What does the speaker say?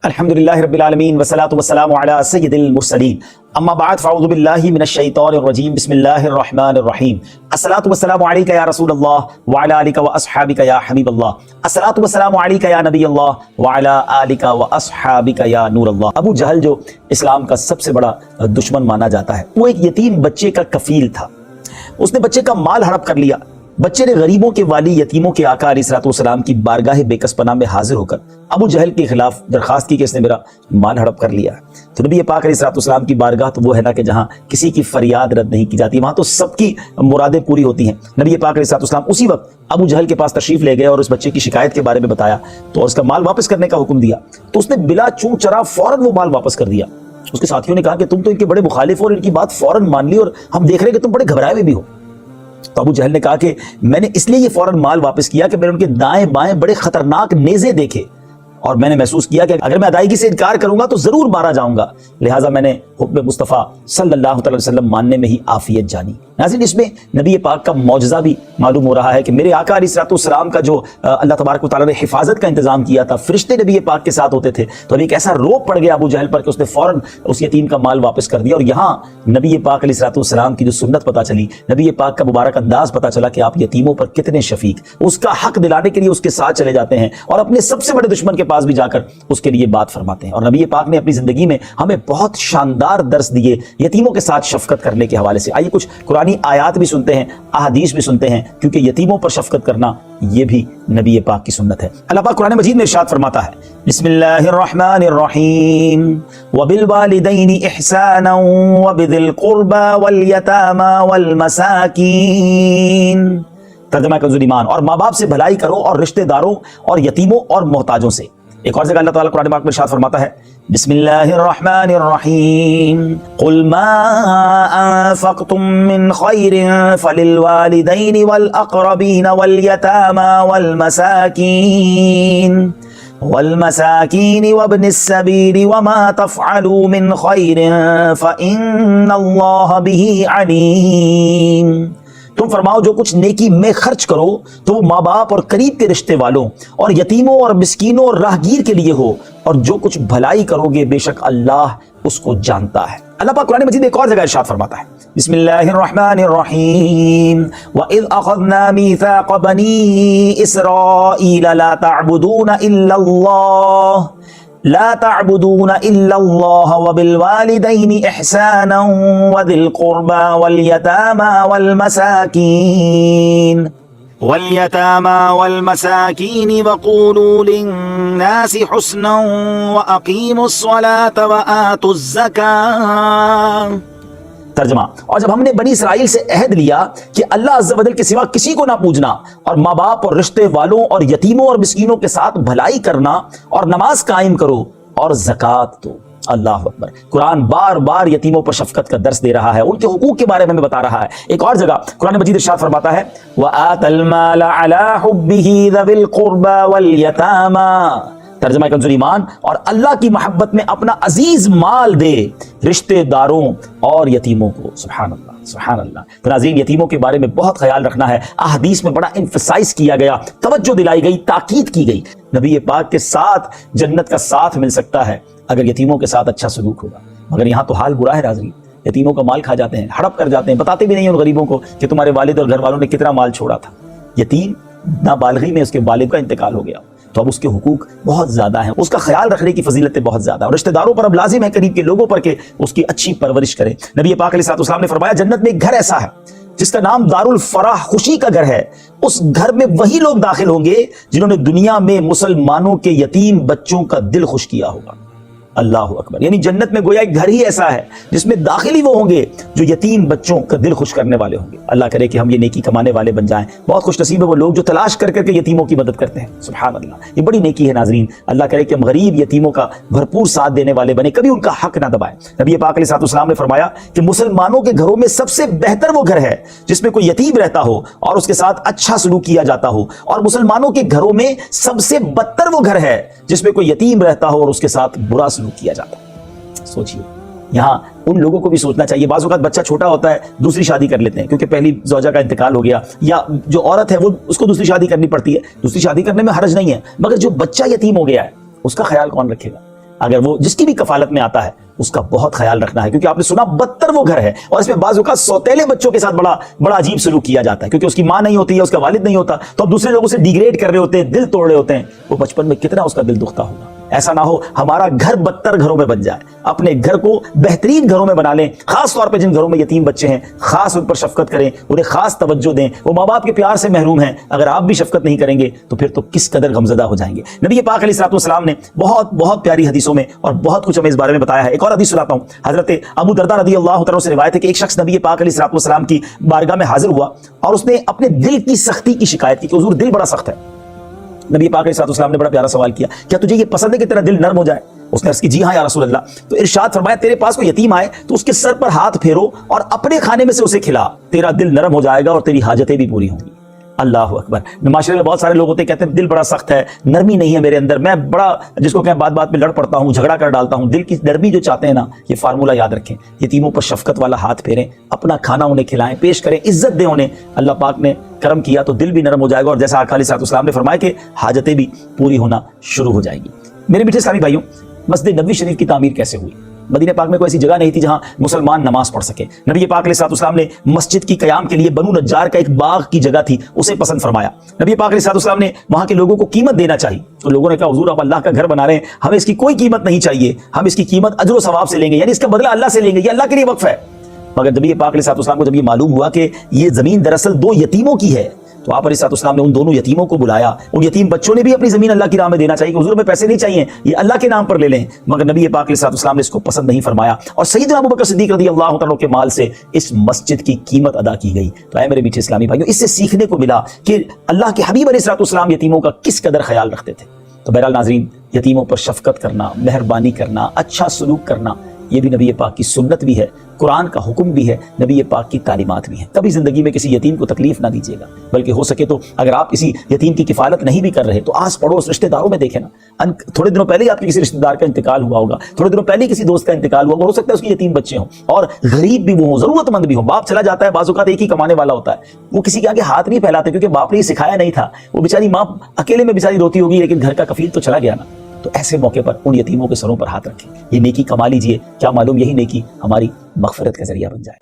الحمدللہ رب العالمین والصلاة والسلام علی سید المرسلین اما بعد فاعوذ باللہ من الشیطان الرجیم بسم اللہ الرحمن الرحیم الصلاة والسلام علیکہ یا رسول اللہ وعلی آلکہ واصحابکہ یا حبیب اللہ الصلاة والسلام علیکہ یا نبی اللہ وعلی آلکہ واصحابکہ یا نور اللہ۔ ابو جہل جو اسلام کا سب سے بڑا دشمن مانا جاتا ہے، وہ ایک یتیم بچے کا کفیل تھا۔ اس نے بچے کا مال ہڑپ کر لیا۔ بچے نے غریبوں کے والی یتیموں کے آقا علیہ الصلوۃ والسلام کی بارگاہ بے کس پناہ میں حاضر ہو کر ابو جہل کے خلاف درخواست کی کہ اس نے میرا مال ہڑپ کر لیا ہے۔ تو نبی پاک علیہ الصلوۃ والسلام کی بارگاہ تو وہ ہے نا کہ جہاں کسی کی فریاد رد نہیں کی جاتی، وہاں تو سب کی مرادیں پوری ہوتی ہیں۔ نبی پاک علیہ الصلوۃ والسلام اسی وقت ابو جہل کے پاس تشریف لے گئے اور اس بچے کی شکایت کے بارے میں بتایا تو اس کا مال واپس کرنے کا حکم دیا۔ تو اس نے بلا چوں چرا فوراً وہ مال واپس کر دیا۔ اس کے ساتھیوں نے کہا کہ تم تو ان کے بڑے مخالف ہو اور ان کی بات فوراً مان لی، اور ہم دیکھ رہے ہیں کہ تم بڑے گھبرائے ہوئے بھی ہو۔ تو ابو جہل نے کہا کہ میں نے اس لیے یہ فوراً مال واپس کیا کہ میں نے ان کے دائیں بائیں بڑے خطرناک نیزے دیکھے اور میں نے محسوس کیا کہ اگر میں ادائیگی سے انکار کروں گا تو ضرور مارا جاؤں گا، لہٰذا میں نے حکم مصطفیٰ صلی اللہ علیہ وسلم ماننے میں ہی عافیت جانی۔ ناظرین، اس میں نبی پاک کا معجزہ بھی معلوم ہو رہا ہے کہ میرے آقا علیہ الصلوۃ والسلام کا جو اللہ تبارک و تعالیٰ نے حفاظت کا انتظام کیا تھا، فرشتے نبی پاک کے ساتھ ہوتے تھے، تو ابھی ایک ایسا روب پڑ گیا ابو جہل پر کہ اس نے فوراً اس یتیم کا مال واپس کر دیا۔ اور یہاں نبی پاک علیہ الصلوۃ والسلام کی جو سنت پتہ چلی، نبی پاک کا مبارک انداز پتہ چلا کہ آپ یتیموں پر کتنے شفیق، اس کا حق دلانے کے لیے اس کے ساتھ چلے جاتے ہیں اور اپنے سب سے بڑے دشمن کے پاس بھی جا کر اس کے لیے بات فرماتے ہیں۔ اور نبی پاک نے اپنی زندگی میں ہمیں بہت شاندار درس دیے یتیموں کے ساتھ شفقت کرنے کے حوالے سے۔ آئیے کچھ قرآنی آیات بھی سنتے ہیں، احادیث بھی سنتے ہیں، کیونکہ یتیموں پر شفقت کرنا یہ بھی نبی پاک کی سنت ہے۔ اللہ پاک قرآن مجید میں ارشاد فرماتا ہے، بسم اللہ الرحمن الرحیم وبالوالدین احسانا وبذی القربى والیتامی والمساکین۔ ترجمہ کنز ایمان، اور ماں باپ سے بھلائی کرو اور رشتہ داروں اور یتیموں اور محتاجوں سے۔ ایک اور جگہ اللہ تعالیٰ قرآن پاک میں ارشاد فرماتا ہے، بسم اللہ الرحمن الرحیم قل ما انفقتم من خیر فللوالدین والاقربین والیتامی والمساکین وابن السبیل وما تفعلوا من خیر فإن اللہ بہ علیم۔ تم فرماؤ جو کچھ نیکی میں خرچ کرو تو وہ ماں باپ اور قریب کے رشتے والوں اور یتیموں اور مسکینوں اور راہگیر کے لیے ہو، اور جو کچھ بھلائی کرو گے بے شک اللہ اس کو جانتا ہے۔ اللہ پاک قرآن مجید ایک اور جگہ ارشاد فرماتا ہے، بسم اللہ الرحمن الرحیم وَإِذْ أَخَذْنَا مِيثَاقَ بَنِي إِسْرَائِيلَ لَا تَعْبُدُونَ إِلَّا اللَّهَ وَبِالْوَالِدَيْنِ إِحْسَانًا وَذِي الْقُرْبَى وَالْيَتَامَى وَالْمَسَاكِينِ وَقُولُوا لِلنَّاسِ حُسْنًا وَأَقِيمُوا الصَّلَاةَ وَآتُوا الزَّكَاةَ۔ ترجمہ، اور جب ہم نے بنی اسرائیل سے عہد لیا کہ اللہ عز و جل کے سوا کسی کو نہ پوجنا، اور ماں باپ اور رشتے والوں اور یتیموں اور مسکینوں کے ساتھ بھلائی کرنا، اور نماز قائم کرو اور زکوٰۃ دو۔ اللہ اکبر۔ قرآن بار بار یتیموں پر شفقت کا درس دے رہا ہے، ان کے حقوق کے بارے میں بتا رہا ہے۔ ایک اور جگہ قرآن مجید ارشاد فرماتا ہے، وَآتَى الْمَالَ عَلَى حُبِّهِ ذَوِي الْقُرْبَى وَالْيَتَامَى۔ ترجمہ کنز ایمان، اور اللہ کی محبت میں اپنا عزیز مال دے رشتے داروں اور یتیموں کو۔ سبحان اللہ، سبحان اللہ۔ تو ناظرین، یتیموں کے بارے میں بہت خیال رکھنا ہے۔ احادیث میں بڑا ایمفسائز کیا گیا، توجہ دلائی گئی، تاکید کی گئی۔ نبی پاک کے ساتھ جنت کا ساتھ مل سکتا ہے اگر یتیموں کے ساتھ اچھا سلوک ہوگا، مگر یہاں تو حال برا ہے ناظرین۔ یتیموں کا مال کھا جاتے ہیں، ہڑپ کر جاتے ہیں، بتاتے بھی نہیں ان غریبوں کو کہ تمہارے والد اور گھر والوں نے کتنا مال چھوڑا تھا۔ یتیم نابالغی میں اس کے والد کا انتقال ہو گیا، تو اب اس کے حقوق بہت زیادہ ہیں، اس کا خیال رکھنے کی فضیلتیں بہت زیادہ ہیں، اور رشتہ داروں پر اب لازم ہے قریب کے لوگوں پر کہ اس کی اچھی پرورش کرے۔ نبی پاک علیہ الصلوۃ والسلام نے فرمایا، جنت میں ایک گھر ایسا ہے جس کا نام دار الفرح، خوشی کا گھر ہے۔ اس گھر میں وہی لوگ داخل ہوں گے جنہوں نے دنیا میں مسلمانوں کے یتیم بچوں کا دل خوش کیا ہوگا۔ اللہ اکبر۔ یعنی جنت میں گویا ایک گھر ہی ایسا ہے جس میں داخل ہی وہ ہوں گے جو یتیم بچوں کا دل خوش کرنے والے ہوں گے۔ اللہ کرے کہ ہم یہ نیکی کمانے والے بن جائیں۔ بہت خوش نصیب ہے وہ لوگ جو تلاش کر کے یتیموں کی مدد کرتے ہیں۔ سبحان اللہ، یہ بڑی نیکی ہے ناظرین۔ اللہ کرے کہ ہم غریب یتیموں کا بھرپور ساتھ دینے والے بنے، کبھی ان کا حق نہ دبائیں۔ نبی پاک علیہ الصلوۃ والسلام نے فرمایا کہ مسلمانوں کے گھروں میں سب سے بہتر وہ گھر ہے جس میں کوئی یتیم رہتا ہو اور اس کے ساتھ اچھا سلوک کیا جاتا ہو، اور مسلمانوں کے گھروں میں سب سے بدتر وہ گھر ہے جس میں کوئی یتیم رہتا ہو اور اس کے ساتھ برا سلوک کیا جاتا ہے۔ سوچئے، یہاں ان لوگوں کو بھی سوچنا چاہیے۔ بعض اوقات بچہ چھوٹا ہوتا ہے، دوسری شادی کر لیتے ہیں کیونکہ پہلی زوجہ کا انتقال ہو گیا، یا جو عورت ہے وہ اس کو دوسری شادی کرنی پڑتی ہے۔ دوسری شادی کرنے میں حرج نہیں ہے، مگر جو بچہ یتیم ہو گیا ہے اس کا خیال کون رکھے گا؟ اگر وہ جس کی بھی کفالت میں آتا ہے اس کا بہت خیال رکھنا ہے، کیونکہ آپ نے سنا بدتر وہ گھر ہے، اور اس میں بعض اوقات سوتیلے بچوں کے ساتھ بڑا عجیب سلوک کیا جاتا ہے، کیونکہ اس کی ماں نہیں ہوتی ہے، اس کا والد نہیں ہوتا، تو اب دوسرے لوگوں سے ڈیگریڈ کر رہے ہوتے ہیں، دل توڑ رہے ہوتے ہیں، وہ بچپن میں کتنا اس کا دل دکھتا ہوگا۔ ایسا نہ ہو ہمارا گھر بدتر گھروں میں بن جائے، اپنے گھر کو بہترین گھروں میں بنا لیں، خاص طور پہ جن گھروں میں یتیم بچے ہیں خاص ان پر شفقت کریں، انہیں خاص توجہ دیں، وہ ماں باپ کے پیار سے محروم ہیں، اگر آپ بھی شفقت نہیں کریں گے تو پھر تو کس قدر غمزدہ ہو جائیں گے۔ نبی پاک علیہ الصلوۃ والسلام نے بہت پیاری حدیثوں میں اور بہت کچھ ہمیں اس بارے میں بتایا ہے۔ ایک اور حدیث سناتا ہوں، حضرت ابو درداء رضی اللہ تعالیٰ سے روایت ہے کہ ایک شخص نبی پاک علیہ الصلوۃ والسلام کی بارگاہ میں حاضر ہوا اور اس نے اپنے دل کی سختی کی شکایت کی کہ حضور دل بڑا سخت ہے۔ نبی پاک علیہ الصلوۃ والسلام نے بڑا پیارا سوال کیا، کیا تجھے یہ پسند ہے کہ تیرا دل نرم ہو جائے؟ اس نے عرض کی جی ہاں یا رسول اللہ۔ تو ارشاد فرمایا تیرے پاس کوئی یتیم آئے تو اس کے سر پر ہاتھ پھیرو اور اپنے کھانے میں سے اسے کھلا، تیرا دل نرم ہو جائے گا اور تیری حاجتیں بھی پوری ہوں گی۔ اللہ اکبر۔ معاشرے میں بہت سارے لوگ ہوتے ہیں کہتے ہیں دل بڑا سخت ہے، نرمی نہیں ہے میرے اندر، میں بڑا جس کو کہیں بات پہ لڑ پڑتا ہوں، جھگڑا کر ڈالتا ہوں۔ دل کی نرمی جو چاہتے ہیں نا، یہ فارمولہ یاد رکھیں، یتیموں پر شفقت والا ہاتھ پھیریں، اپنا کھانا انہیں کھلائیں، پیش کریں، عزت دیں انہیں، اللہ پاک نے کرم کیا تو دل بھی نرم ہو جائے گا، اور جیسا آقا علیہ الصلوۃ والسلام نے فرمایا کہ حاجتیں بھی پوری ہونا شروع ہو جائیں گی۔ میرے میٹھے اسلامی بھائیوں، مسجد نبوی شریف کی تعمیر کیسے ہوئی؟ مدینہ پاک میں کوئی ایسی جگہ نہیں تھی جہاں مسلمان نماز پڑھ سکے۔ نبی پاک علیہ الصلوۃ والسلام نے مسجد کی قیام کے لیے بنو نجار کا ایک باغ کی جگہ تھی، اسے پسند فرمایا۔ نبی پاک علیہ الصلوۃ والسلام نے وہاں کے لوگوں کو قیمت دینا چاہی، تو لوگوں نے کہا حضور آپ اللہ کا گھر بنا رہے ہیں، ہمیں اس کی کوئی قیمت نہیں چاہیے، ہم اس کی قیمت اجر و ثواب سے لیں گے، یعنی اس کا بدلہ اللہ سے لیں گے، یہ اللہ کے لیے وقف ہے۔ مگر نبی پاک علیہ الصلوۃ والسلام کو جب یہ معلوم ہوا کہ یہ زمین دراصل دو یتیموں کی ہے، تو آپ علیہ الصلوۃ والسلام نے ان دونوں یتیموں کو بلایا۔ ان یتیم بچوں نے بھی اپنی زمین اللہ کی راہ میں دینا چاہیے کہ حضور میں پیسے نہیں چاہیے، یہ اللہ کے نام پر لے لیں، مگر نبی پاک علیہ الصلوۃ والسلام نے اس کو پسند نہیں فرمایا، اور سیدنا ابوبکر صدیق رضی اللہ تعالیٰ کے مال سے اس مسجد کی قیمت ادا کی گئی۔ تو اے میرے میٹھے اسلامی بھائیوں، اس سے سیکھنے کو ملا کہ اللہ کے حبیب علیہ الصلوۃ والسلام یتیموں کا کس قدر خیال رکھتے تھے۔ تو بہرحال ناظرین، یتیموں پر شفقت کرنا، مہربانی کرنا، اچھا سلوک کرنا، یہ بھی نبی پاک کی سنت بھی ہے، قرآن کا حکم بھی ہے، نبی پاک کی تعلیمات بھی ہیں۔ کبھی زندگی میں کسی یتیم کو تکلیف نہ دیجیے گا، بلکہ ہو سکے تو اگر آپ کسی یتیم کی کفالت نہیں بھی کر رہے تو آس پڑوس رشتہ داروں میں دیکھیں نا، تھوڑے دنوں پہلے ہی آپ کے کسی رشتہ دار کا انتقال ہوا ہوگا، تھوڑے دنوں پہلے کسی دوست کا انتقال ہوا ہوگا، ہو سکتا ہے اس کی یتیم بچے ہوں، اور غریب بھی وہ ہوں، ضرورت مند بھی ہوں، باپ چلا جاتا ہے، بعض اوقات ایک ہی کمانے والا ہوتا ہے، وہ کسی کے آگے ہاتھ نہیں پھیلاتے کیونکہ باپ نے یہ سکھایا نہیں تھا، وہ بیچاری ماں اکیلے میں بیچاری روتی ہوگی لیکن گھر کا کفیل تو چلا گیا نا۔ تو ایسے موقع پر ان یتیموں کے سروں پر ہاتھ رکھیں، یہ نیکی کما لیجئے، کیا معلوم یہی نیکی ہماری مغفرت کا ذریعہ بن جائے۔